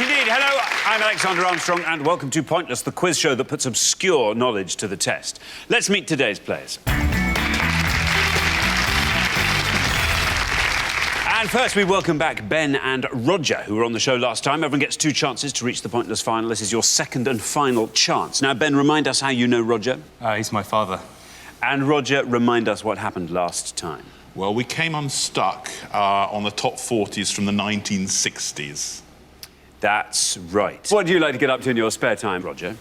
much indeed. Hello, I'm Alexander Armstrong, and welcome to Pointless, the quiz show that puts obscure knowledge to the test. Let's meet today's players. And first, we welcome back Ben and Roger, who were on the show last time. Everyone gets 2 chances to reach the Pointless final. This is your second and final chance. Now, Ben, remind us how you know Roger. He's my father. And Roger, remind us what happened last time. Well, we came unstuck on the top 40s from the 1960s. That's right. What do you like to get up to in your spare time, Roger?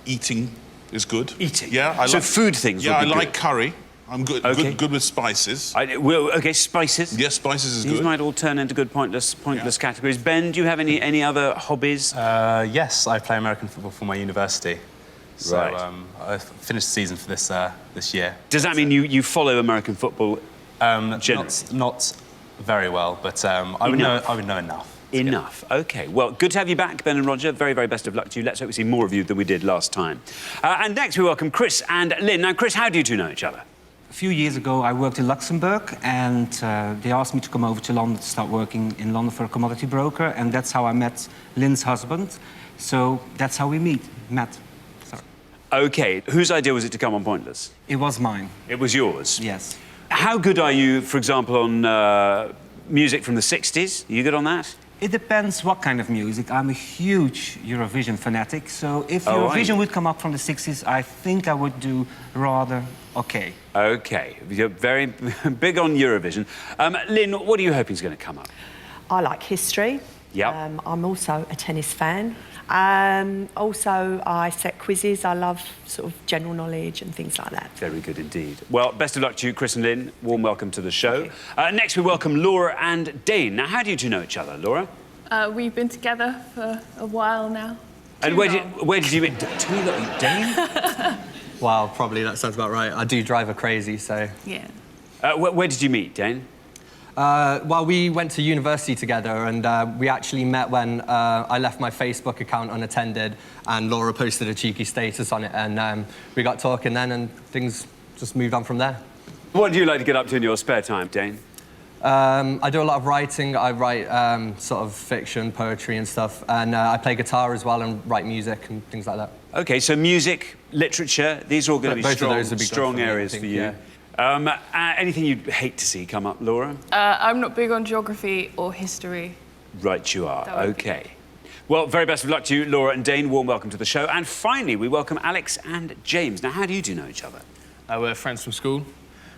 Eating is good. Eating? Yeah, So food things Yeah, would be I like good. curry. I'm good, Okay. good with spices. OK, spices. Yes, spices is These good. might all turn into good pointless categories. Ben, do you have any other hobbies? Yes, I play American football for my university. So, Right. I finished the season for this year. Does that mean you follow American football generally? Not very well, but I would know enough. Enough. OK. Well, good to have you back, Ben and Roger. Very, very best of luck to you. Let's hope we see more of you than we did last time. And next, we welcome Chris and Lynn. Now, Chris, how do you two know each other? A few years ago, I worked in Luxembourg, and they asked me to come over to London to start working in London for a commodity broker, and that's how I met Lynn's husband. So that's how we met. Sorry. OK. Whose idea was it to come on Pointless? It was mine. It was yours? Yes. How good are you, for example, on music from the 60s? Are you good on that? It depends what kind of music. I'm a huge Eurovision fanatic, so if Oh, Eurovision would come up from the 60s, I think I would do rather OK. OK. You're very big on Eurovision. Lynn, what are you hoping is going to come up? I like history. Yep. I'm also a tennis fan. Also, I set quizzes. I love sort of general knowledge and things like that. Very good indeed. Well, best of luck to you, Chris and Lynn. Warm welcome to the show. Next, we welcome Laura and Dane. Now, how do you two know each other, Laura? We've been together for a while now. And where did you meet? Too long, Dane? Well, probably that sounds about right. I do drive her crazy, so... Yeah. Where did you meet, Dane? Well, we went to university together, and we actually met when I left my Facebook account unattended, and Laura posted a cheeky status on it, and we got talking then, and things just moved on from there. What do you like to get up to in your spare time, Dane? I do a lot of writing. I write sort of fiction, poetry and stuff, and I play guitar as well and write music and things like that. OK, so music, literature, these are all going to be strong areas for you. Yeah. Anything you'd hate to see come up, Laura? I'm not big on geography or history. Right, you are. OK. Well, very best of luck to you, Laura and Dane. Warm welcome to the show. And finally, we welcome Alex and James. Now, how do you two know each other? We're friends from school,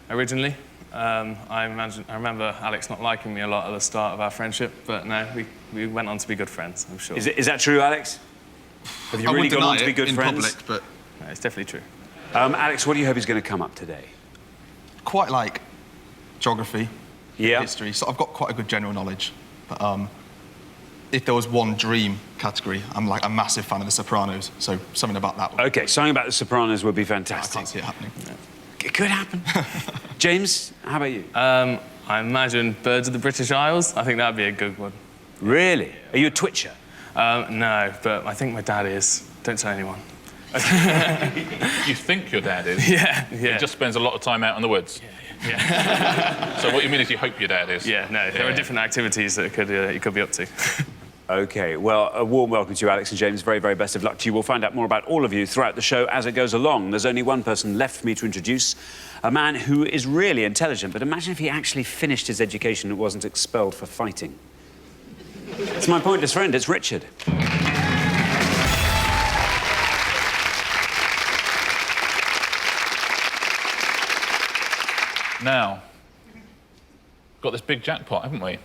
originally. I remember Alex not liking me a lot at the start of our friendship, but no, we went on to be good friends, I'm sure. Is that true, Alex? Have you really gone on to be good friends? Public, but No, it's definitely true. Alex, what do you hope is going to come up today? quite like geography, Yeah. history. So I've got quite a good general knowledge. But if there was one dream category, I'm like a massive fan of The Sopranos. So something about that. OK, something about The Sopranos would be I fantastic. can't see it happening. It could happen. James, how about you? I imagine Birds of the British Isles. I think that'd be a good one. Really? Are you a twitcher? No, but I think my dad is. Don't tell anyone. You think your dad is? Yeah. He just spends a lot of time out in the woods. Yeah. So what you mean is you hope your dad is? Yeah, no, there are different activities that he could be up to. OK, well, a warm welcome to you, Alex and James. Very, very best of luck to you. We'll find out more about all of you throughout the show as it goes along. There's only one person left for me to introduce, a man who is really intelligent, but imagine if he actually finished his education and wasn't expelled for fighting. It's my pointless friend, it's Richard. Now, got this big jackpot, haven't we?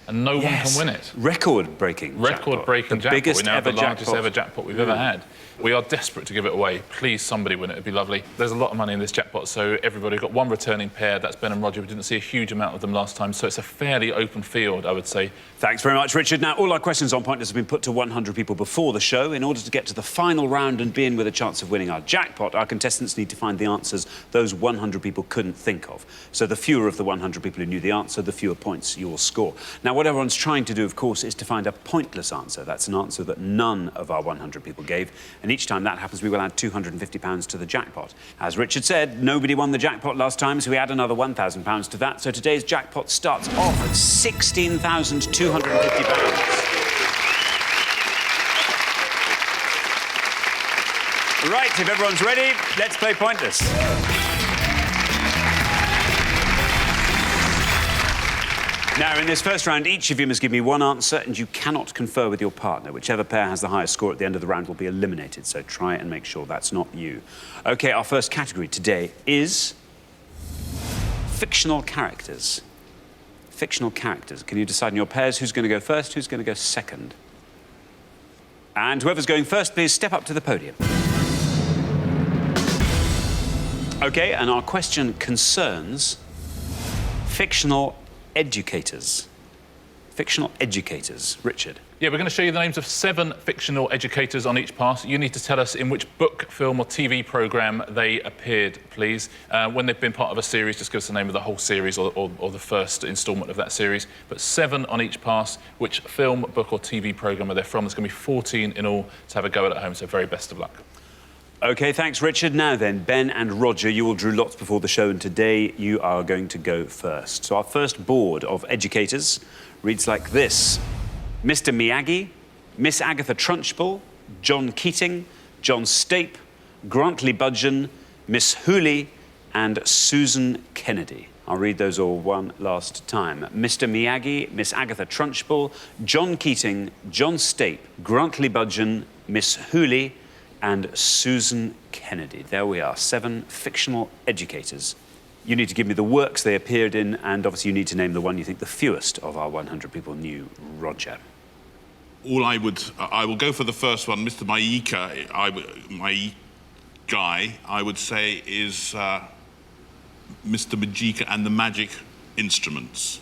And no one can win it. Record-breaking Record-breaking jackpot. Biggest We now have ever the largest jackpot. ever jackpot we've ever had. We are desperate to give it away. Please, somebody win it. It'd be lovely. There's a lot of money in this jackpot, so everybody got one returning pair. That's Ben and Roger. We didn't see a huge amount of them last time, so it's a fairly open field, I would say. Thanks very much, Richard. Now, all our questions on Pointless have been put to 100 people before the show. In order to get to the final round and be in with a chance of winning our jackpot, our contestants need to find the answers those 100 people couldn't think of. So the fewer of the 100 people who knew the answer, the fewer points you will score. Now, what everyone's trying to do, of course, is to find a pointless answer. That's an answer that none of our 100 people gave. And each time that happens, we will add £250 to the jackpot. As Richard said, nobody won the jackpot last time, so we add another £1,000 to that. So today's jackpot starts off at £16,250. Right, if everyone's ready, let's play Pointless. Now, in this first round, each of you must give me one answer, and you cannot confer with your partner. Whichever pair has the highest score at the end of the round will be eliminated, so try and make sure that's not you. OK, our first category today is fictional characters. Fictional characters. Can you decide in your pairs who's going to go first, who's going to go second? And whoever's going first, please step up to the podium. OK, and our question concerns fictional educators. Fictional educators. Richard. Yeah, we're going to show you the names of 7 fictional educators on each pass. You need to tell us in which book, film or TV programme they appeared, please. When they've been part of a series, just give us the name of the whole series or the first instalment of that series. But 7 on each pass. Which film, book or TV programme are they from? There's going to be 14 in all to have a go at home, so very best of luck. OK, thanks, Richard. Now then, Ben and Roger, you all drew lots before the show, and today you are going to go first. So our first board of educators reads like this. Mr Miyagi, Miss Agatha Trunchbull, John Keating, John Stape, Grantley Budgeon, Miss Hulie and Susan Kennedy. I'll read those all one last time. Mr Miyagi, Miss Agatha Trunchbull, John Keating, John Stape, Grantley Budgeon, Miss Hulie and Susan Kennedy. There we are, 7 fictional educators. You need to give me the works they appeared in, and obviously you need to name the one you think the fewest of our 100 people knew. Roger. I will go for the first one. Mr. My guy, I would say, is Mr. Majika and the Magic Instruments.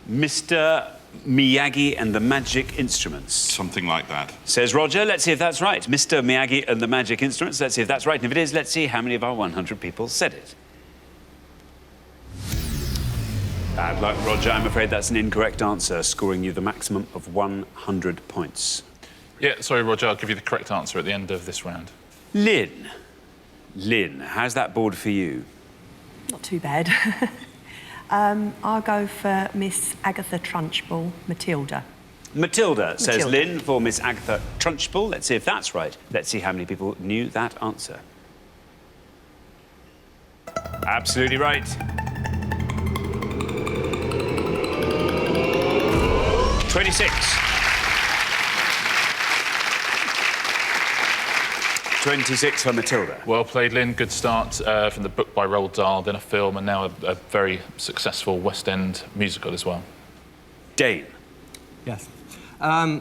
Mr. Miyagi and the Magic Instruments. Something like that. Says Roger. Let's see if that's right. Mr. Miyagi and the Magic Instruments. Let's see if that's right. And if it is, let's see how many of our 100 people said it. Bad luck, Roger. I'm afraid that's an incorrect answer, scoring you the maximum of 100 points. Yeah, sorry, Roger, I'll give you the correct answer at the end of this round. Lynn. Lynn, how's that board for you? Not too bad. I'll go for Miss Agatha Trunchbull, Matilda. Matilda, says Matilda. Lynn, for Miss Agatha Trunchbull. Let's see if that's right. Let's see how many people knew that answer. Absolutely right. 26. 26 for Matilda. Well played, Lynn. Good start from the book by Roald Dahl, then a film, and now a very successful West End musical as well. Dane. Yes. I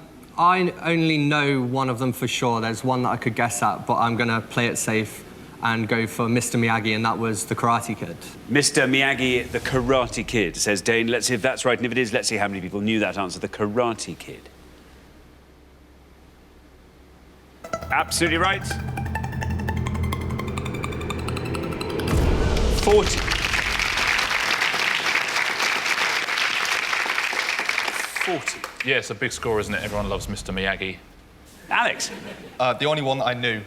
only know one of them for sure. There's one that I could guess at, but I'm going to play it safe and go for Mr. Miyagi, and that was The Karate Kid. Mr. Miyagi, The Karate Kid, says Dane. Let's see if that's right, and if it is, let's see how many people knew that answer. The Karate Kid. Absolutely right. 40. 40. Yeah, it's a big score, isn't it? Everyone loves Mr. Miyagi. Alex. The only one that I knew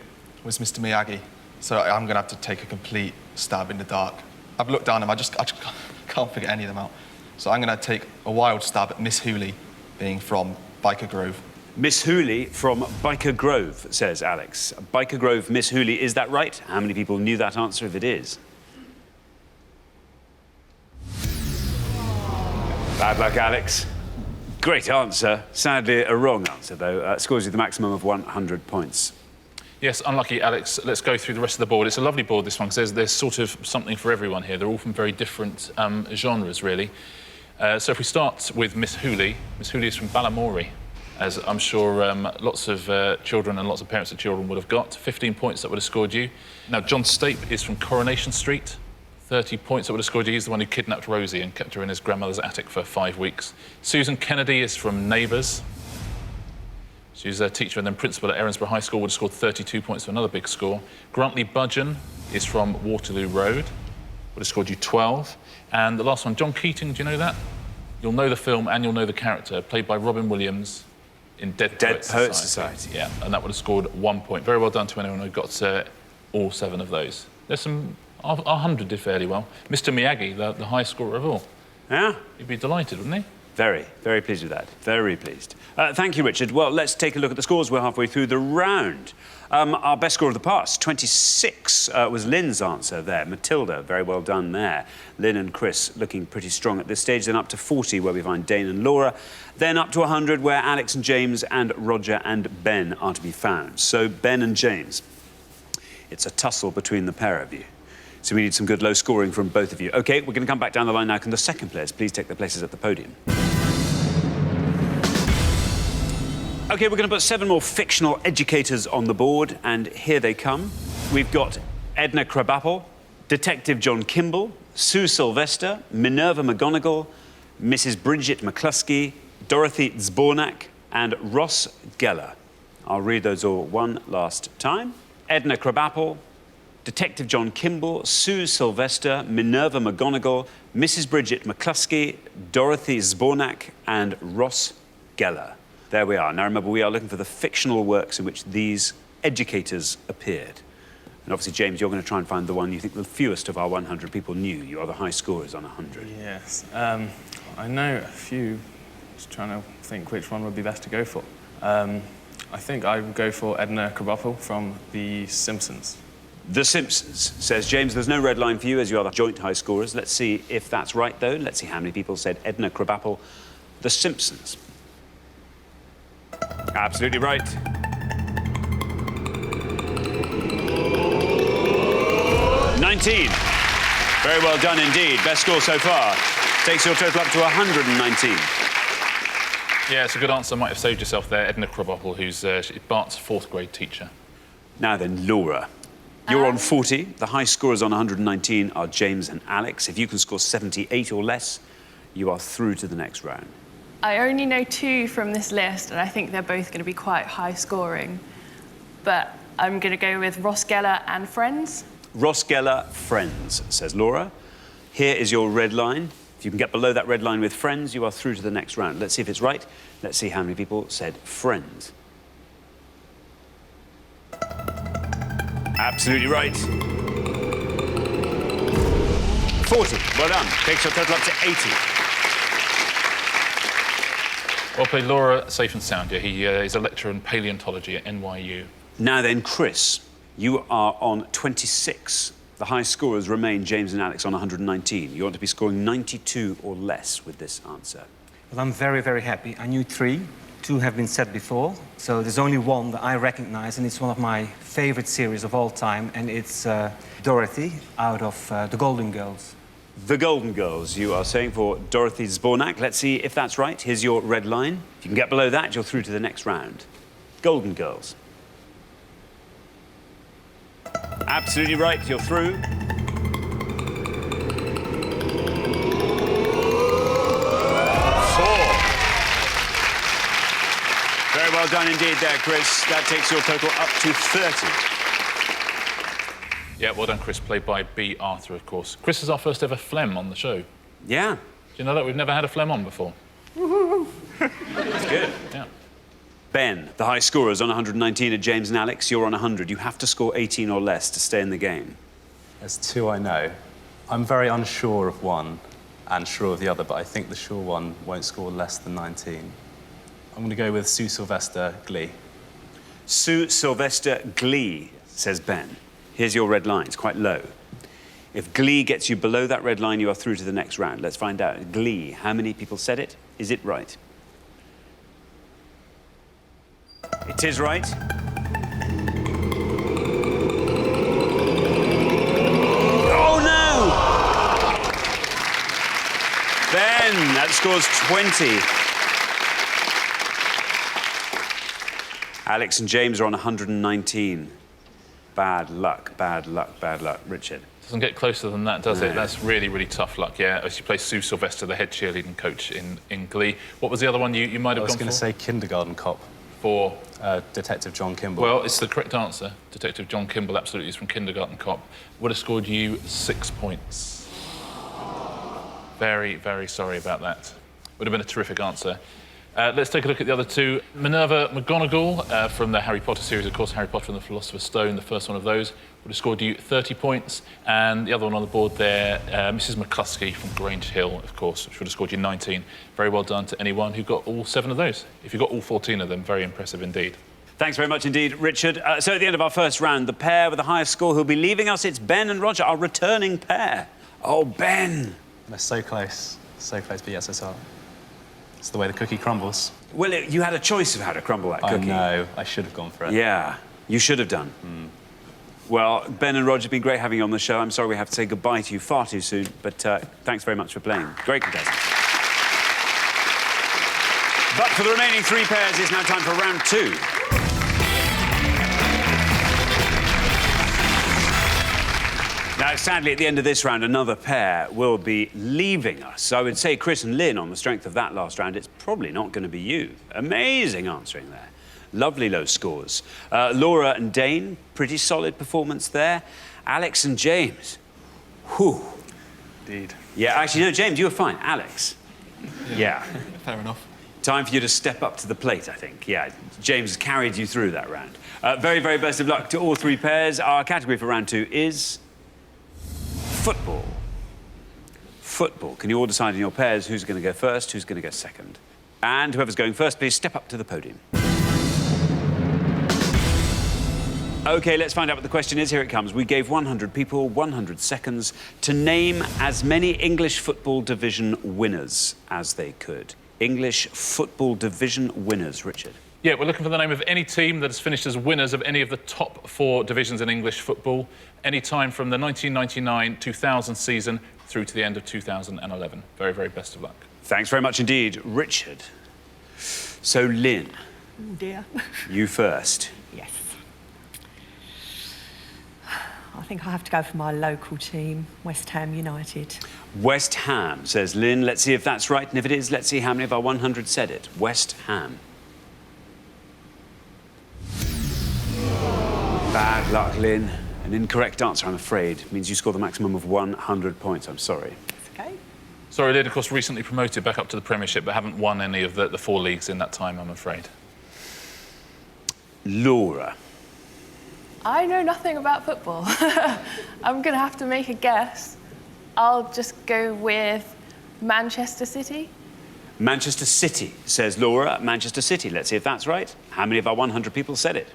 was Mr. Miyagi, so I'm going to have to take a complete stab in the dark. I've looked down them, I just can't figure any of them out. So I'm going to take a wild stab at Miss Hulie, being from Biker Grove. Miss Hulie from Biker Grove, says Alex. Biker Grove, Miss Hulie, is that right? How many people knew that answer if it is? Bad luck, Alex. Great answer. Sadly, a wrong answer, though. Scores you the maximum of 100 points. Yes, unlucky, Alex. Let's go through the rest of the board. It's a lovely board, this one, because there's sort of something for everyone here. They're all from very different genres, really. So if we start with Miss Hulie is from Balamory, as I'm sure lots of children and lots of parents of children would have got. 15 points that would have scored you. Now, John Stape is from Coronation Street. 30 points that would have scored you. He's the one who kidnapped Rosie and kept her in his grandmother's attic for 5 weeks. Susan Kennedy is from Neighbours. She's a teacher and then principal at Erinsborough High School, would have scored 32 points for another big score. Grantley Budgeon is from Waterloo Road, would have scored you 12. And the last one, John Keating, do you know that? You'll know the film and you'll know the character, played by Robin Williams in Dead Poets Society. Yeah, and that would have scored 1 point. Very well done to anyone who got all 7 of those. There's some... 100 did fairly well. Mr. Miyagi, the highest scorer of all. Yeah? He'd be delighted, wouldn't he? Very, very pleased with that. Very pleased. Thank you, Richard. Well, let's take a look at the scores. We're halfway through the round. Our best score of the past, 26, was Lynn's answer there. Matilda, very well done there. Lynn and Chris looking pretty strong at this stage. Then up to 40, where we find Dane and Laura. Then up to 100, where Alex and James and Roger and Ben are to be found. So, Ben and James, it's a tussle between the pair of you. So we need some good low scoring from both of you. OK, we're going to come back down the line now. Can the second players please take their places at the podium? OK, we're going to put 7 more fictional educators on the board, and here they come. We've got Edna Krabappel, Detective John Kimball, Sue Sylvester, Minerva McGonagall, Mrs. Bridget McCluskey, Dorothy Zbornak, and Ross Geller. I'll read those all one last time. Edna Krabappel, Detective John Kimball, Sue Sylvester, Minerva McGonagall, Mrs. Bridget McCluskey, Dorothy Zbornak, and Ross Geller. There we are. Now remember, we are looking for the fictional works in which these educators appeared. And obviously, James, you're going to try and find the one you think the fewest of our 100 people knew. You are the high scorers on 100. Yes. I know a few. Just trying to think which one would be best to go for. I think I would go for Edna Krabappel from The Simpsons. The Simpsons, says James. There's no red line for you, as you are the joint high scorers. Let's see if that's right, though. Let's see how many people said Edna Krabappel, The Simpsons. Absolutely right. $19. Very well done indeed. Best score so far. Takes your total up to 119. Yeah, it's a good answer. Might have saved yourself there. Edna Krabappel, who's Bart's 4th grade teacher. Now then, Laura. You're on 40. The high scorers on 119 are James and Alex. If you can score 78 or less, you are through to the next round. I only know 2 from this list, and I think they're both going to be quite high scoring. But I'm going to go with Ross Geller and Friends. Ross Geller, Friends, says Laura. Here is your red line. If you can get below that red line with Friends, you are through to the next round. Let's see if it's right. Let's see how many people said Friends. Absolutely right. 40. Well done. Takes your total up to 80. Well played, Laura. Safe and sound. Yeah, he is a lecturer in paleontology at NYU. Now then, Chris, you are on 26. The high scorers remain James and Alex on 119. You want to be scoring 92 or less with this answer. Well, I'm very, very happy. I knew 3. 2 have been said before. So there's only one that I recognize, and it's one of my favorite series of all time, and it's Dorothy out of The Golden Girls. The Golden Girls, you are saying, for Dorothy Zbornak. Let's see if that's right. Here's your red line. If you can get below that, you're through to the next round. Golden Girls. Absolutely right. You're through. Very well done indeed there, Chris. That takes your total up to 30. Yeah, well done, Chris. Played by B. Arthur, of course. Chris is our first ever phlegm on the show. Yeah. Do you know that? We've never had a phlegm on before. That's good. Yeah. Ben, the high scorers on 119 are James and Alex. You're on 100. You have to score 18 or less to stay in the game. There's 2 I know. I'm very unsure of one and sure of the other, but I think the sure one won't score less than 19. I'm going to go with Sue Sylvester, Glee. Sue Sylvester, Glee, says Ben. Here's your red line. It's quite low. If Glee gets you below that red line, you are through to the next round. Let's find out. Glee, how many people said it? Is it right? It is right. Oh, no! Ben, that scores 20. Alex and James are on 119. Bad luck, bad luck, bad luck. Richard. Doesn't get closer than that, does it? That's really, really tough luck, yeah. As you play Sue Sylvester, the head cheerleading coach in Glee. What was the other one you might have gone for? I was going to say Kindergarten Cop. For? Detective John Kimball. Well, it's the correct answer. Detective John Kimball absolutely is from Kindergarten Cop. Would have scored you 6 points. Very, very sorry about that. Would have been a terrific answer. Let's take a look at the other 2. Minerva McGonagall from the Harry Potter series, of course, Harry Potter and the Philosopher's Stone, the first one of those. would have scored you 30 points, and the other one on the board there, Mrs. McCluskey from Grange Hill, of course, which would have scored you 19. Very well done to anyone who got all 7 of those. If you got all 14 of them, very impressive indeed. Thanks very much indeed, Richard. So at the end of our first round, the pair with the highest score who'll be leaving us, it's Ben and Roger, our returning pair. Oh, Ben. They're so close, but yes, it's the way the cookie crumbles. Well, you had a choice of how to crumble that cookie. I know, I should have gone for it. Yeah, you should have done. Well, Ben and Roger, it's been great having you on the show. I'm sorry we have to say goodbye to you far too soon, but thanks very much for playing. Great contestants. But for the remaining 3 pairs, it's now time for round 2. Now, sadly, at the end of this round, another pair will be leaving us. I would say Chris and Lynn, on the strength of that last round, it's probably not going to be you. Amazing answering there. Lovely low scores. Laura and Dane, pretty solid performance there. Alex and James, whew. Indeed. Yeah, actually, no, James, you were fine. Alex. Yeah. Fair enough. Time for you to step up to the plate, I think. Yeah, James carried you through that round. Very, very best of luck to all 3 pairs. Our category for round 2 is football. Football. Can you all decide in your pairs who's going to go first, who's going to go second? And whoever's going first, please step up to the podium. OK, let's find out what the question is. Here it comes. We gave 100 people 100 seconds to name as many English Football Division winners as they could. English Football Division winners, Richard. Yeah, we're looking for the name of any team that has finished as winners of any of the top 4 divisions in English football, any time from the 1999-2000 season through to the end of 2011. Very, very best of luck. Thanks very much indeed, Richard. So, Lynn. Oh, dear. You first. Yes. I think I have to go for my local team, West Ham United. West Ham, says Lynn. Let's see if that's right, and if it is, let's see how many of our 100 said it. West Ham. Bad luck, Lynn. An incorrect answer, I'm afraid. It means you score the maximum of 100 points. I'm sorry. It's okay. Sorry, Lynn, of course, recently promoted back up to the Premiership, but haven't won any of the 4 leagues in that time, I'm afraid. Laura. I know nothing about football. I'm going to have to make a guess. I'll just go with Manchester City. Manchester City, says Laura. Manchester City. Let's see if that's right. How many of our 100 people said it?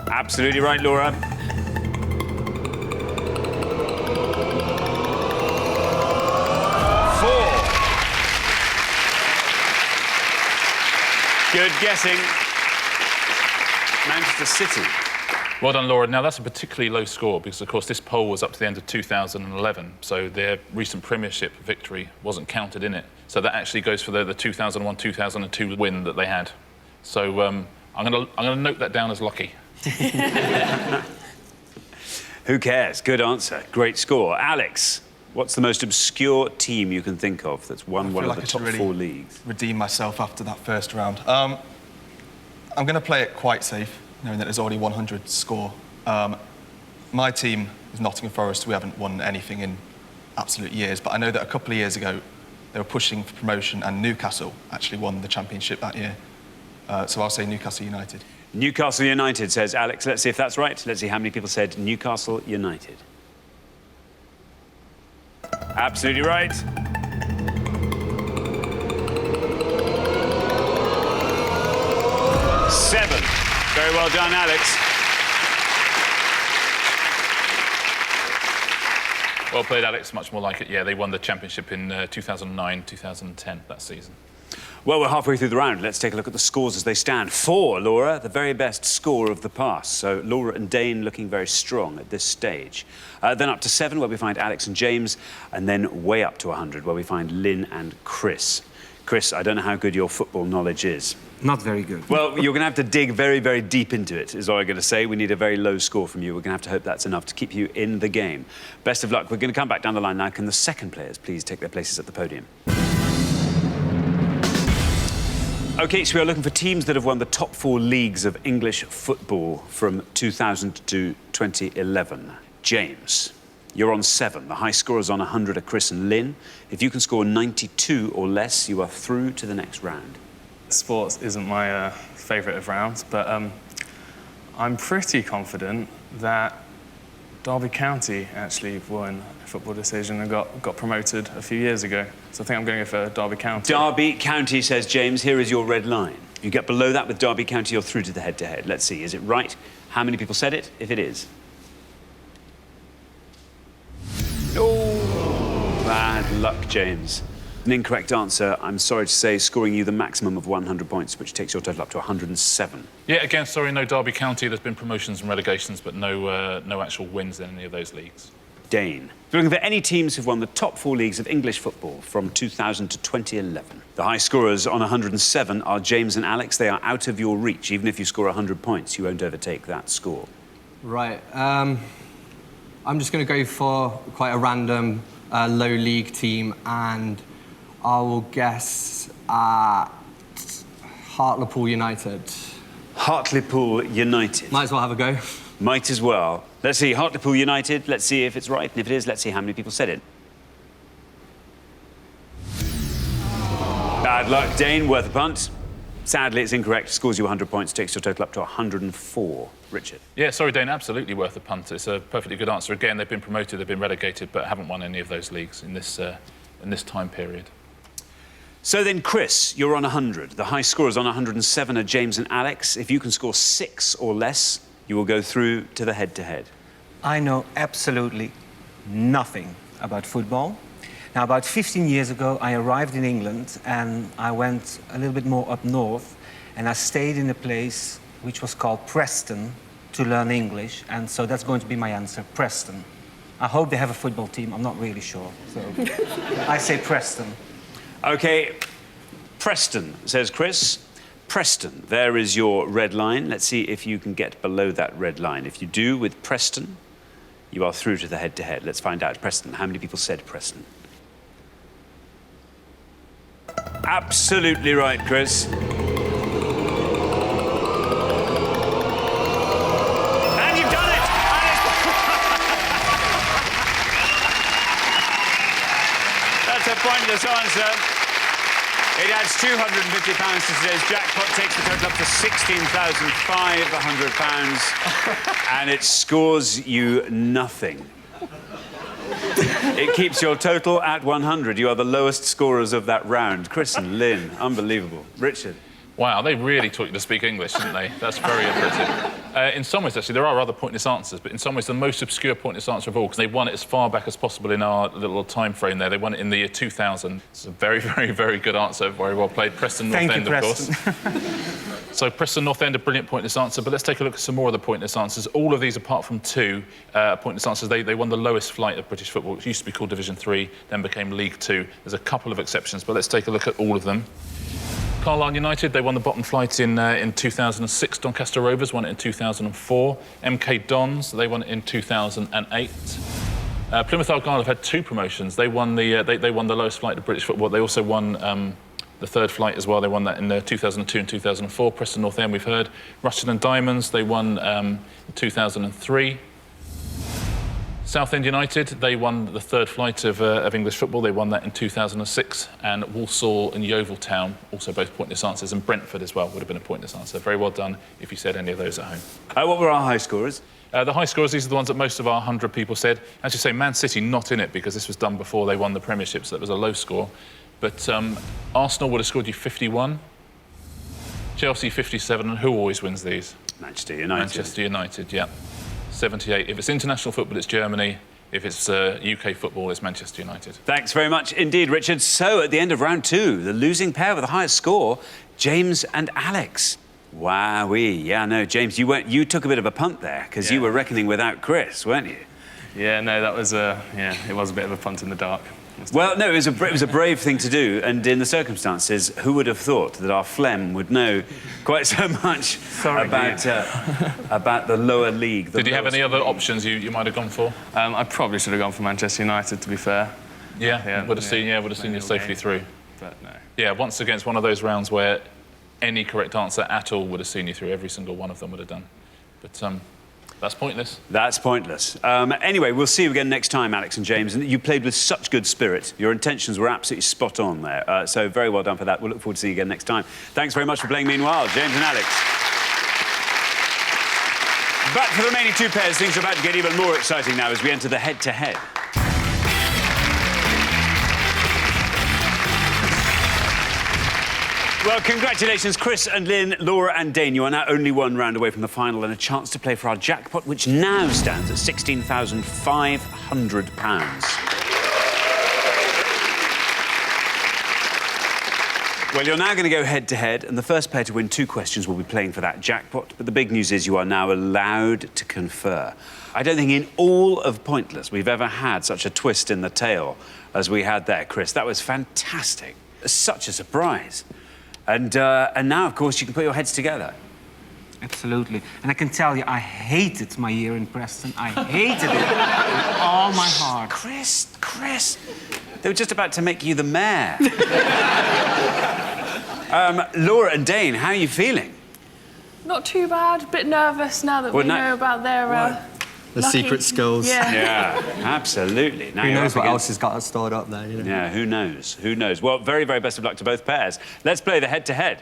Absolutely right, Laura. 4. Good guessing. Manchester City. Well done, Laura. Now, that's a particularly low score because, of course, this poll was up to the end of 2011, so their recent Premiership victory wasn't counted in it. So that actually goes for the 2001-2002 win that they had. So I'm going to note that down as lucky. Who cares? Good answer. Great score. Alex, what's the most obscure team you can think of that's won one of the top 4 leagues? Redeem myself after that first round. I'm going to play it quite safe, knowing that there's already 100 score. My team is Nottingham Forest. We haven't won anything in absolute years, but I know that a couple of years ago they were pushing for promotion, and Newcastle actually won the championship that year. So I'll say Newcastle United. Newcastle United, says Alex. Let's see if that's right. Let's see how many people said Newcastle United. Absolutely right. 7. Very well done, Alex. Well played, Alex. Much more like it. Yeah, they won the championship in 2009-2010, that season. Well, we're halfway through the round. Let's take a look at the scores as they stand. 4, Laura, the very best score of the past. So Laura and Dane looking very strong at this stage. Then up to 7, where we find Alex and James, and then way up to 100, where we find Lynn and Chris. Chris, I don't know how good your football knowledge is. Not very good. Well, you're going to have to dig very, very deep into it, is all I'm going to say. We need a very low score from you. We're going to have to hope that's enough to keep you in the game. Best of luck. We're going to come back down the line now. Can the second players please take their places at the podium? OK, so we are looking for teams that have won the top 4 leagues of English football from 2000 to 2011. James, you're on 7. The high scorers on 100 are Chris and Lynn. If you can score 92 or less, you are through to the next round. Sports isn't my favourite of rounds, but I'm pretty confident that Derby County actually won a football decision and got promoted a few years ago. So I think I'm going to go for Derby County. Derby County, says James. Here is your red line. You get below that with Derby County, you're through to the head-to-head. Let's see, is it right? How many people said it, if it is? Oh, bad luck, James. An incorrect answer, I'm sorry to say, scoring you the maximum of 100 points, which takes your total up to 107. Yeah, again, sorry, no Derby County. There's been promotions and relegations, but no actual wins in any of those leagues. Dane. We're looking for any teams who've won the top 4 leagues of English football from 2000 to 2011. The high scorers on 107 are James and Alex. They are out of your reach. Even if you score 100 points, you won't overtake that score. Right. I'm just going to go for quite a random low league team, and I will guess at Hartlepool United. Hartlepool United. Might as well have a go. Might as well. Let's see, Hartlepool United. Let's see if it's right, and if it is, let's see how many people said it. Bad luck, Dane. Worth a punt. Sadly, it's incorrect. Scores you 100 points, takes your total up to 104. Richard. Yeah, sorry, Dane, absolutely worth a punt. It's a perfectly good answer. Again, they've been promoted, they've been relegated, but haven't won any of those leagues in this time period. So then, Chris, you're on 100. The high scorers on 107 are James and Alex. If you can score 6 or less, you will go through to the head-to-head. I know absolutely nothing about football. Now, about 15 years ago, I arrived in England and I went a little bit more up north, and I stayed in a place which was called Preston to learn English, and so that's going to be my answer, Preston. I hope they have a football team, I'm not really sure, so I say Preston. OK, Preston, says Chris. Preston, there is your red line. Let's see if you can get below that red line. If you do with Preston, you are through to the head-to-head. Let's find out. Preston, how many people said Preston? Absolutely right, Chris. And you've done it! That's a pointless answer. It adds £250 to today's jackpot, takes the total up to £16,500, and it scores you nothing. It keeps your total at 100. You are the lowest scorers of that round. Chris and Lynn, unbelievable. Richard. Wow, they really taught you to speak English, didn't they? That's very impressive. In some ways, actually, there are other pointless answers, but in some ways, the most obscure pointless answer of all, because they won it as far back as possible in our little time frame there. They won it in the year 2000. It's a very, very, very good answer. Very well played. Preston North End, of course. So Preston North End, a brilliant pointless answer, but let's take a look at some more of the pointless answers. All of these, apart from 2 pointless answers, they won the lowest flight of British football, which used to be called Division 3, then became League 2. There's a couple of exceptions, but let's take a look at all of them. Carlisle United, they won the bottom flight in 2006. Doncaster Rovers won it in 2004. MK Dons, they won it in 2008. Plymouth Argyle have had 2 promotions. They won the lowest flight of British football. They also won the 3rd flight as well. They won that in 2002 and 2004. Preston North End, we've heard. Rushden and Diamonds, they won in 2003. Southend United, they won the 3rd flight of English football. They won that in 2006. And Walsall and Yeovil also both pointless answers. And Brentford as well would have been a pointless answer. Very well done if you said any of those at home. What were our high scorers? The high scorers, these are the ones that most of our 100 people said. As you say, Man City not in it because this was done before they won the Premiership, so that was a low score. But Arsenal would have scored you 51. Chelsea 57, and who always wins these? Manchester United. Manchester United, yeah. 78. If it's international football, it's Germany. If it's UK football, it's Manchester United. Thanks very much indeed, Richard. So, at the end of round 2, the losing pair with the highest score, James and Alex. Wowee. Yeah, no, James, you took a bit of a punt there, because you were reckoning without Chris, weren't you? Yeah, no, that was it was a bit of a punt in the dark. Well, no, it was a brave thing to do, and in the circumstances, who would have thought that our phlegm would know quite so much about the lower league? Did you have any other options you might have gone for? I probably should have gone for Manchester United, to be fair. Yeah, would have seen you safely through. But no. Yeah, once again, it's one of those rounds where any correct answer at all would have seen you through. Every single one of them would have done. But that's pointless. That's pointless. Anyway, we'll see you again next time, Alex and James. And you played with such good spirit. Your intentions were absolutely spot on there. So very well done for that. We'll look forward to seeing you again next time. Thanks very much for playing Meanwhile, James and Alex. Back for the remaining two pairs. Things are about to get even more exciting now as we enter the head-to-head. Well, congratulations, Chris and Lynn, Laura and Dane. You are now only one round away from the final and a chance to play for our jackpot, which now stands at £16,500. Well, you're now going to go head-to-head, and the first player to win 2 questions will be playing for that jackpot. But the big news is you are now allowed to confer. I don't think in all of Pointless we've ever had such a twist in the tale as we had there, Chris. That was fantastic. Such a surprise. And now, of course, you can put your heads together. Absolutely. And I can tell you, I hated my year in Preston. I hated it with all my heart. Chris, they were just about to make you the mayor. Laura and Dane, how are you feeling? Not too bad. A bit nervous now that we know about their the lucky... secret skills. Yeah, absolutely. Now who knows what else has got stored up there, you know? Yeah, who knows? Who knows? Well, very, very best of luck to both pairs. Let's play the head-to-head.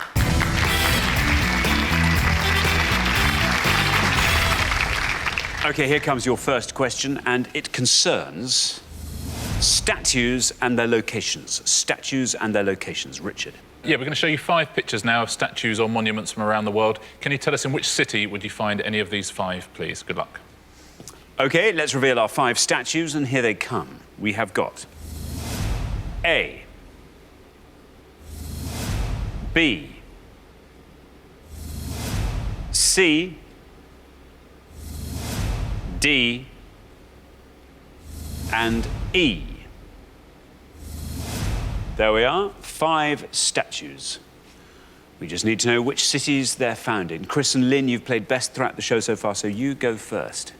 OK, here comes your first question, and it concerns statues and their locations. Statues and their locations. Richard. Yeah, we're going to show you 5 pictures now of statues or monuments from around the world. Can you tell us in which city would you find any of these 5, please? Good luck. OK, let's reveal our 5 statues, and here they come. We have got A, B, C, D, and E. There we are, 5 statues. We just need to know which cities they're found in. Chris and Lynn, you've played best throughout the show so far, so you go first.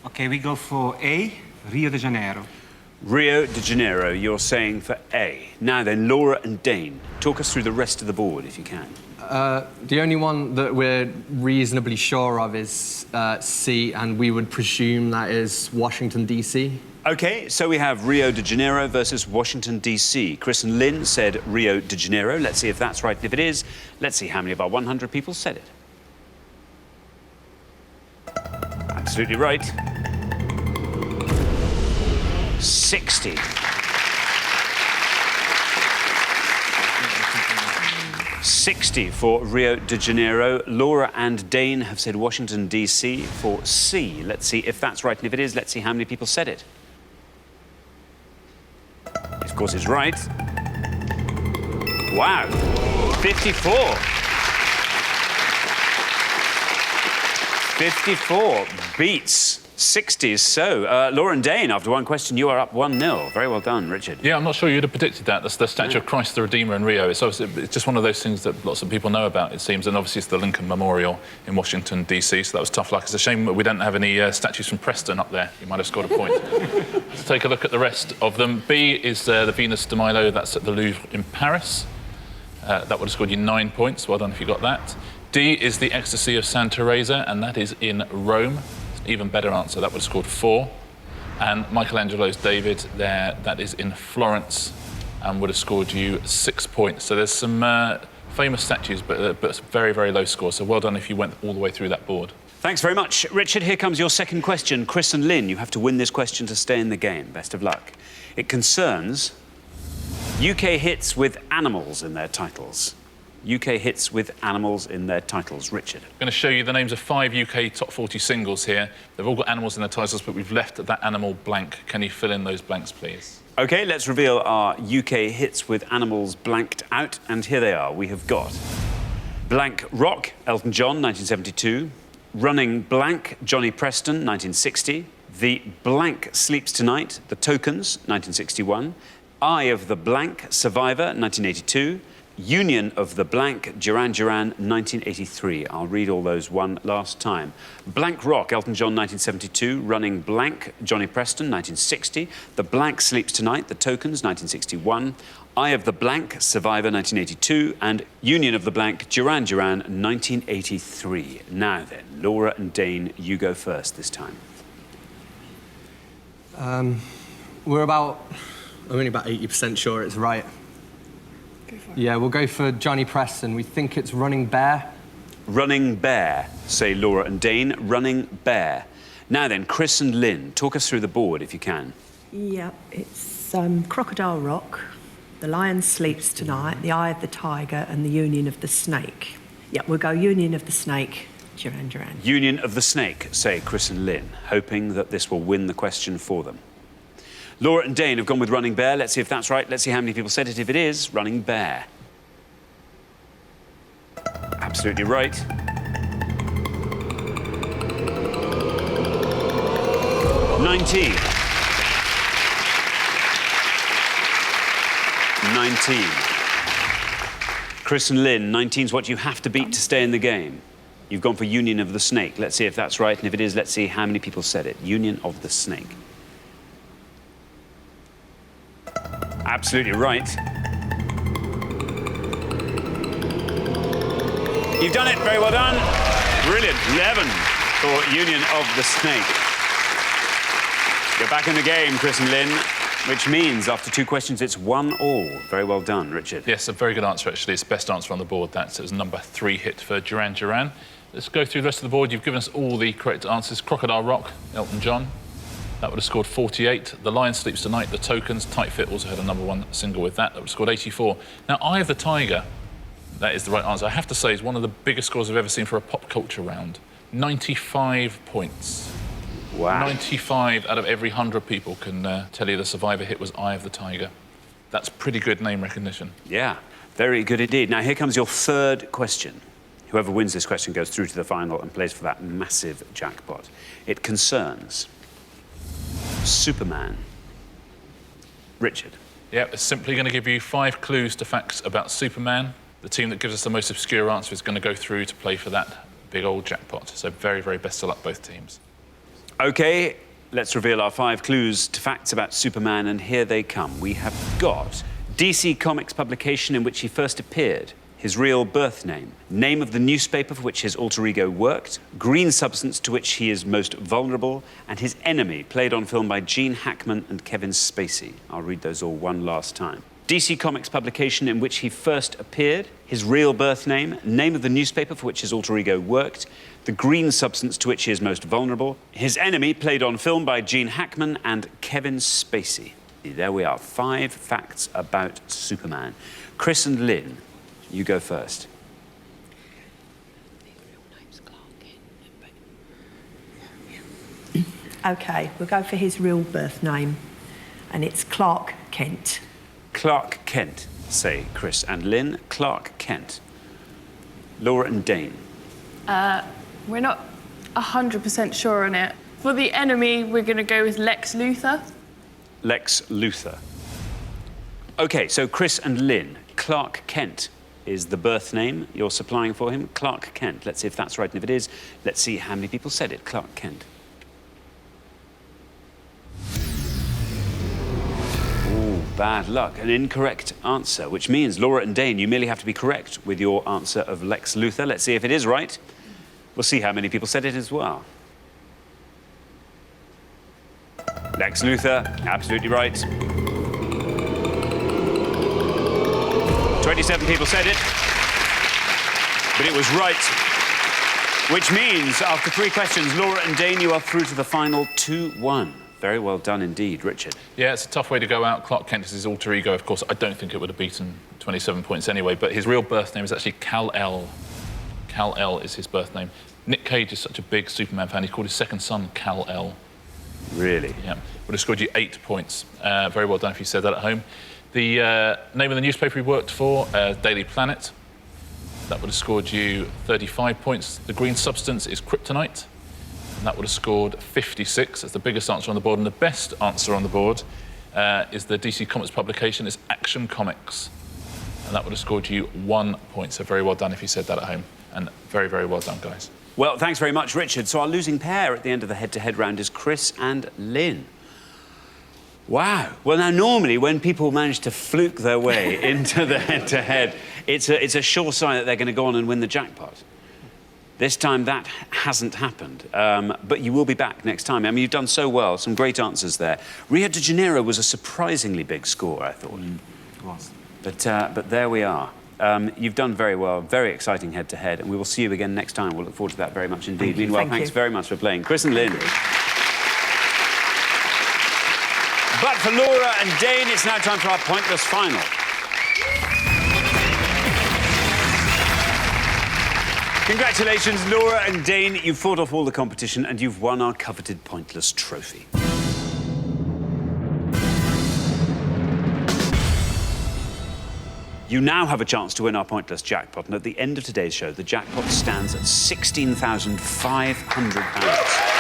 OK, we go for A, Rio de Janeiro. Rio de Janeiro, you're saying for A. Now then, Laura and Dane, talk us through the rest of the board, if you can. The only one that we're reasonably sure of is C, and we would presume that is Washington, D.C. OK, so we have Rio de Janeiro versus Washington, D.C. Chris and Lynn said Rio de Janeiro. Let's see if that's right. And if it is, let's see how many of our 100 people said it. Absolutely right. 60. For Rio de Janeiro. Laura and Dane have said Washington, D.C. for C. Let's see if that's right, and if it is, let's see how many people said it. Of course, it's right. Wow. 54. 54 beats 60. So, Laura and Dane, after one question, you are up 1-0. Very well done, Richard. Yeah, I'm not sure you'd have predicted that. That's the statue of Christ the Redeemer in Rio. It's just one of those things that lots of people know about, it seems, and obviously it's the Lincoln Memorial in Washington, D.C., so that was tough luck. It's a shame that we don't have any statues from Preston up there. You might have scored a point. Let's take a look at the rest of them. B is the Venus de Milo. That's at the Louvre in Paris. That would have scored you 9 points. Well done if you got that. D is the Ecstasy of Santa Teresa, and that is in Rome. Even better answer, that would have scored 4. And Michelangelo's David there, that is in Florence, and would have scored you 6 points. So there's some famous statues, but very, very low score. So well done if you went all the way through that board. Thanks very much. Richard, here comes your second question. Chris and Lynn, you have to win this question to stay in the game. Best of luck. It concerns UK hits with animals in their titles. UK hits with animals in their titles. Richard. I'm going to show you the names of 5 UK top 40 singles here. They've all got animals in their titles, but we've left that animal blank. Can you fill in those blanks, please? OK, let's reveal our UK hits with animals blanked out, and here they are. We have got Blank Rock, Elton John, 1972. Running Blank, Johnny Preston, 1960. The Blank Sleeps Tonight, The Tokens, 1961. Eye of the Blank, Survivor, 1982. Union of the Blank, Duran Duran, 1983. I'll read all those one last time. Blank Rock, Elton John, 1972. Running Blank, Johnny Preston, 1960. The Blank Sleeps Tonight, The Tokens, 1961. Eye of the Blank, Survivor, 1982. And Union of the Blank, Duran Duran, 1983. Now then, Laura and Dane, you go first this time. I'm only about 80% sure it's right. Yeah, we'll go for Johnny Preston. We think it's Running Bear. Running Bear, say Laura and Dane. Running Bear. Now then, Chris and Lynn, talk us through the board if you can. Yeah, it's Crocodile Rock, The Lion Sleeps Tonight, The Eye of the Tiger, and The Union of the Snake. Yeah, we'll go Union of the Snake, Duran Duran. Union of the Snake, say Chris and Lynn, hoping that this will win the question for them. Laura and Dane have gone with Running Bear. Let's see if that's right. Let's see how many people said it. If it is, Running Bear. Absolutely right. $19. Chris and Lynn, 19's what you have to beat to stay in the game. You've gone for Union of the Snake. Let's see if that's right, and if it is, let's see how many people said it. Union of the Snake. Absolutely right. You've done it, very well done. Brilliant, 11 for Union of the Snake. You're back in the game, Chris and Lynn, which means after 2 questions, it's 1-all. Very well done, Richard. Yes, a very good answer, actually. It's the best answer on the board. That was number 3 hit for Duran Duran. Let's go through the rest of the board. You've given us all the correct answers. Crocodile Rock, Elton John. That would have scored 48. The Lion Sleeps Tonight, The Tokens. Tight Fit also had a #1 single with that. That would have scored 84. Now, Eye of the Tiger, that is the right answer. I have to say, is one of the biggest scores I've ever seen for a pop culture round. 95 points. Wow. 95 out of every 100 people can tell you the survivor hit was Eye of the Tiger. That's pretty good name recognition. Yeah, very good indeed. Now, here comes your 3rd question. Whoever wins this question goes through to the final and plays for that massive jackpot. It concerns Superman. Richard. Yeah, it's simply going to give you 5 clues to facts about Superman. The team that gives us the most obscure answer is going to go through to play for that big old jackpot. So very, very best of luck, both teams. OK, let's reveal our 5 clues to facts about Superman, and here they come. We have got DC Comics publication in which he first appeared, his real birth name of the newspaper for which his alter ego worked, green substance to which he is most vulnerable, and his enemy, played on film by Gene Hackman and Kevin Spacey. I'll read those all one last time. DC Comics publication in which he first appeared, his real birth name of the newspaper for which his alter ego worked, the green substance to which he is most vulnerable, his enemy, played on film by Gene Hackman and Kevin Spacey. There we are, 5 facts about Superman. Chris and Lynn, you go first. OK, we'll go for his real birth name, and it's Clark Kent. Clark Kent, say Chris and Lynn. Clark Kent. Laura and Dane. We're not 100% sure on it. For the enemy, we're going to go with Lex Luthor. Lex Luthor. OK, so Chris and Lynn, Clark Kent is the birth name you're supplying for him. Clark Kent. Let's see if that's right, and if it is, let's see how many people said it. Clark Kent. Ooh, bad luck. An incorrect answer, which means, Laura and Dane, you merely have to be correct with your answer of Lex Luthor. Let's see if it is right. We'll see how many people said it as well. Lex Luthor, absolutely right. 27 people said it, but it was right. Which means, after 3 questions, Laura and Dane, you are through to the final 2-1. Very well done indeed, Richard. Yeah, it's a tough way to go out. Clark Kent is his alter ego, of course. I don't think it would have beaten 27 points anyway, but his real birth name is actually Kal-El. Kal-El is his birth name. Nick Cage is such a big Superman fan, he called his second son Kal-El. Really? Yeah. Would have scored you 8 points. Very well done if you said that at home. The name of the newspaper he worked for, Daily Planet. That would have scored you 35 points. The green substance is kryptonite. And that would have scored 56. That's the biggest answer on the board. And the best answer on the board is the DC Comics publication, is Action Comics. And that would have scored you 1 point. So very well done if you said that at home. And very, very well done, guys. Well, thanks very much, Richard. So our losing pair at the end of the head-to-head round is Chris and Lynn. Wow. Well, now, normally, when people manage to fluke their way into the head-to-head, it's a sure sign that they're going to go on and win the jackpot. This time, that hasn't happened. But you will be back next time. I mean, you've done so well. Some great answers there. Rio de Janeiro was a surprisingly big score, I thought. It was. But there we are. You've done very well, very exciting head-to-head, and we will see you again next time. We'll look forward to that very much indeed. Meanwhile, thanks very much for playing. Chris and Lynn. But for Laura and Dane, it's now time for our pointless final. Congratulations, Laura and Dane. You've fought off all the competition and you've won our coveted pointless trophy. You now have a chance to win our pointless jackpot, and at the end of today's show, the jackpot stands at £16,500.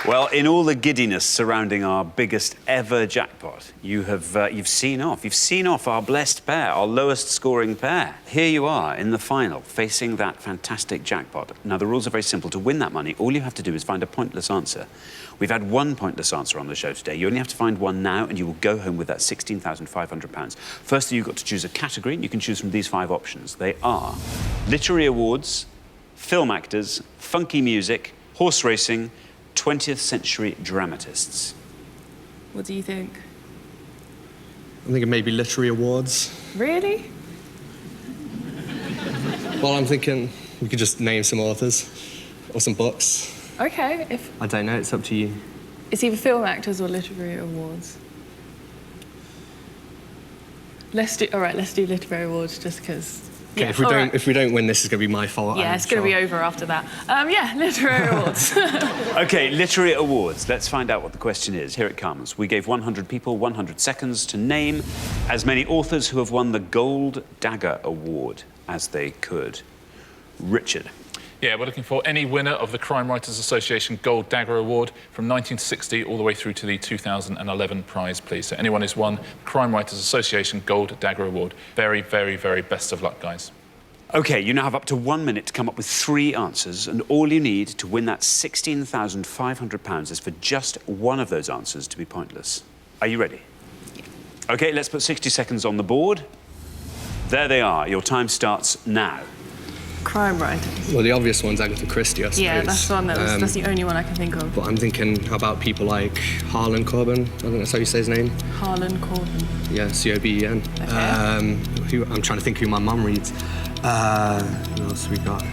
Well, in all the giddiness surrounding our biggest ever jackpot, you've seen off our blessed pair, our lowest scoring pair. Here you are in the final, facing that fantastic jackpot. Now, the rules are very simple. To win that money, all you have to do is find a pointless answer. We've had one pointless answer on the show today. You only have to find one now, and you will go home with that £16,500. Firstly, you've got to choose a category, and you can choose from these 5 options. They are literary awards, film actors, funky music, horse racing, 20th century dramatists. What do you think? I'm thinking maybe literary awards. Really? Well, I'm thinking we could just name some authors or some books. Okay, if I don't know, it's up to you. it's either film actors or literary awards. Let's do literary awards just because. Okay, Yeah, if we don't win, this is going to be my fault. yeah, it's going to be over after that. Yeah, literary awards. OK, literary awards. Let's find out what the question is. Here it comes. We gave 100 people 100 seconds to name as many authors who have won the Gold Dagger Award as they could. Richard. Yeah, we're looking for any winner of the Crime Writers Association Gold Dagger Award from 1960 all the way through to the 2011 prize, please. So anyone who's won the Crime Writers Association Gold Dagger Award. Very, very, very best of luck, guys. OK, you now have up to 1 minute to come up with 3 answers, and all you need to win that £16,500 is for just one of those answers to be pointless. Are you ready? Yeah. OK, let's put 60 seconds on the board. There they are. Your time starts now. Crime writers. Well, the obvious one's Agatha Christie, I suppose. Yeah, that's the one that's the only one I can think of. But I'm thinking, how about people like Harlan Coben? I think that's how you say his name. Harlan Coben. Yeah, C-O-B-E-N. Okay. I'm trying to think who my mum reads. Who else have we got?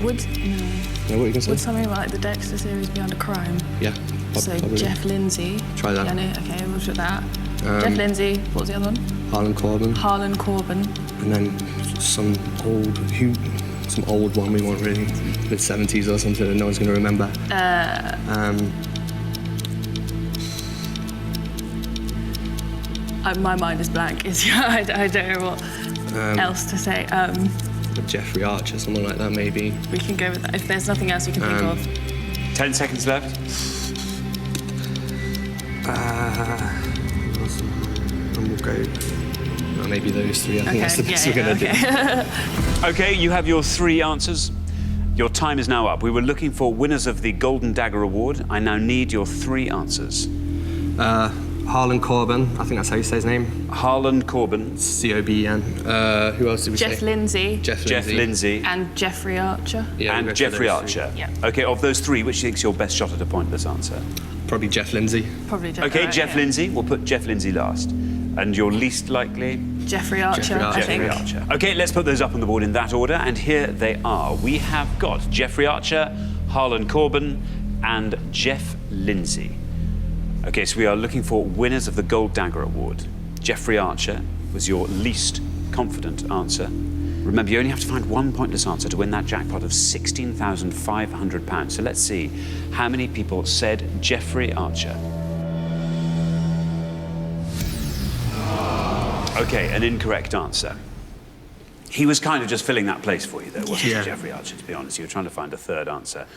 Would what are you going to say? Would something like the Dexter series be under crime? Yeah. So probably. Jeff Lindsay. Try that. Yeah, no, okay, we'll put that. Jeff Lindsay. What was the other one? Harlan Coben. Harlan Coben. And then some old one we want really, mid-70s or something that no one's going to remember. My mind is blank. I don't know what else to say. Jeffrey Archer, someone like that maybe. We can go with that if there's nothing else you can think of. 10 seconds left. And we'll go. Maybe those 3. I think that's the best we're going to do. OK, you have your 3 answers. Your time is now up. We were looking for winners of the Golden Dagger Award. I now need your 3 answers. Harlan Coben, I think that's how you say his name. Harlan Coben. C-O-B-E-N. Who else did we say? Jeff Lindsay. Jeff Lindsay. And Jeffrey Archer. Yeah, and Jeffrey Archer. Yeah. OK, of those 3, which do you think's your best shot at a pointless answer? Probably Jeff Lindsay. Probably Jeff. OK, Jeff Lindsay. We'll put Jeff Lindsay last. And your least likely? Jeffrey Archer, I think. Jeffrey Archer. OK, let's put those up on the board in that order, and here they are. We have got Jeffrey Archer, Harlan Coben, and Jeff Lindsay. OK, so we are looking for winners of the Gold Dagger Award. Jeffrey Archer was your least confident answer. Remember, you only have to find one pointless answer to win that jackpot of £16,500. So let's see how many people said Jeffrey Archer. OK, an incorrect answer. He was kind of just filling that place for you, though, wasn't he, Jeffrey Archer, to be honest? You were trying to find a third answer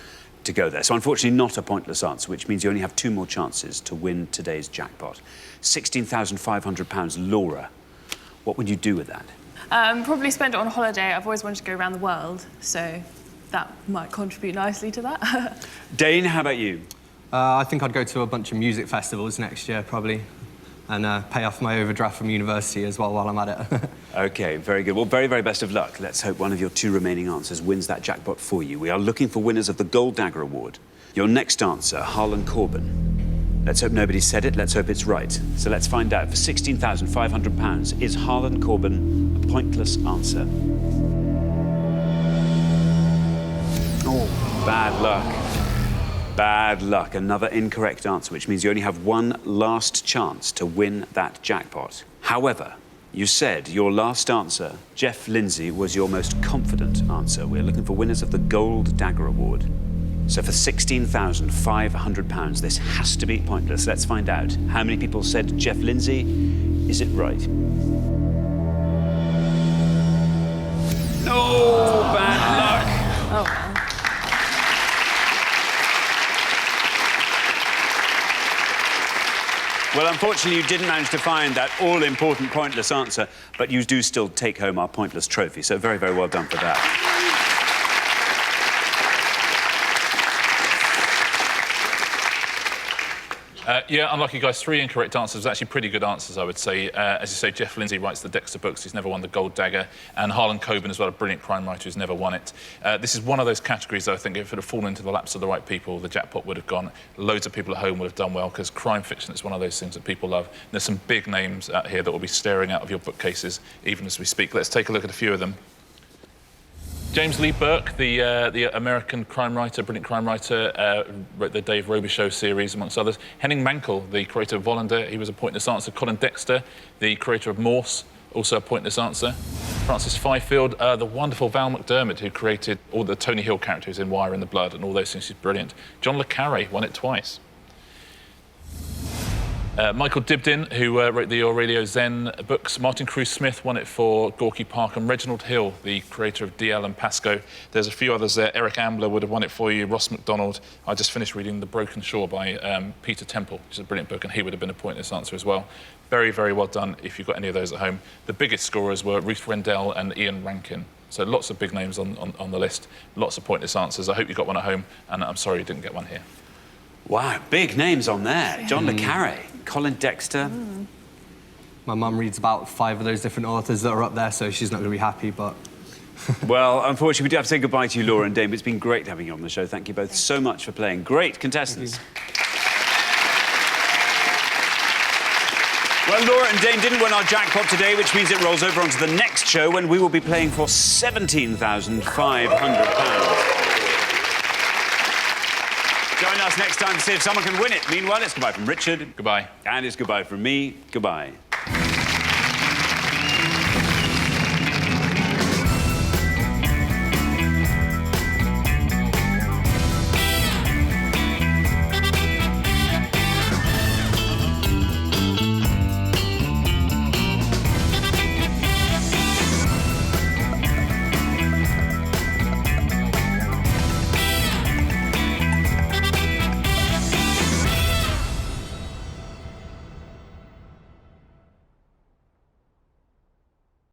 to go there. So, unfortunately, not a pointless answer, which means you only have 2 more chances to win today's jackpot. £16,500. Laura, what would you do with that? Probably spend it on a holiday. I've always wanted to go around the world, so that might contribute nicely to that. Dane, how about you? I think I'd go to a bunch of music festivals next year, probably. And pay off my overdraft from university as well while I'm at it. OK, very good. Well, very, very best of luck. Let's hope one of your 2 remaining answers wins that jackpot for you. We are looking for winners of the Gold Dagger Award. Your next answer, Harlan Coben. Let's hope nobody said it. Let's hope it's right. So let's find out. For £16,500, is Harlan Corbin a pointless answer? Oh, bad luck. Bad luck. Another incorrect answer, which means you only have one last chance to win that jackpot. However, you said your last answer, Jeff Lindsay, was your most confident answer. We're looking for winners of the Gold Dagger Award. So for £16,500, this has to be pointless. Let's find out. How many people said Jeff Lindsay? Is it right? No, bad luck. Oh, wow. Well, unfortunately, you didn't manage to find that all-important pointless answer, but you do still take home our pointless trophy, so very, very well done for that. Yeah, unlucky guys, 3 incorrect answers. Actually pretty good answers, I would say. As you say, Jeff Lindsay writes the Dexter books. He's never won the Gold Dagger. And Harlan Coben as well, a brilliant crime writer who's never won it. This is one of those categories, though, I think if it had fallen into the laps of the right people, the jackpot would have gone. Loads of people at home would have done well, because crime fiction is one of those things that people love. And there's some big names out here that will be staring out of your bookcases even as we speak. Let's take a look at a few of them. James Lee Burke, the American crime writer, brilliant crime writer, wrote the Dave Robichaux series, amongst others. Henning Mankell, the creator of Wallander, he was a pointless answer. Colin Dexter, the creator of Morse, also a pointless answer. Francis Fifield, the wonderful Val McDermid, who created all the Tony Hill characters in Wire in the Blood and all those things. She's brilliant. John le Carré won it twice. Michael Dibdin, who wrote the Aurelio Zen books. Martin Cruz-Smith won it for Gorky Park. And Reginald Hill, the creator of DL and Pasco. There's a few others there. Eric Ambler would have won it for you. Ross MacDonald. I just finished reading The Broken Shore by Peter Temple, which is a brilliant book, and he would have been a pointless answer as well. Very, very well done if you've got any of those at home. The biggest scorers were Ruth Rendell and Ian Rankin. So lots of big names on the list. Lots of pointless answers. I hope you got one at home, and I'm sorry you didn't get one here. Wow, big names on there. John le Carré, Colin Dexter. My mum reads about 5 of those different authors that are up there, so she's not going to be happy, but... Well, unfortunately, we do have to say goodbye to you, Laura and Dame. It's been great having you on the show. Thank you both so much for playing. Great contestants. Well, Laura and Dame didn't win our jackpot today, which means it rolls over onto the next show when we will be playing for £17,500. Join us next time to see if someone can win it. Meanwhile, it's goodbye from Richard. Goodbye. And it's goodbye from me. Goodbye.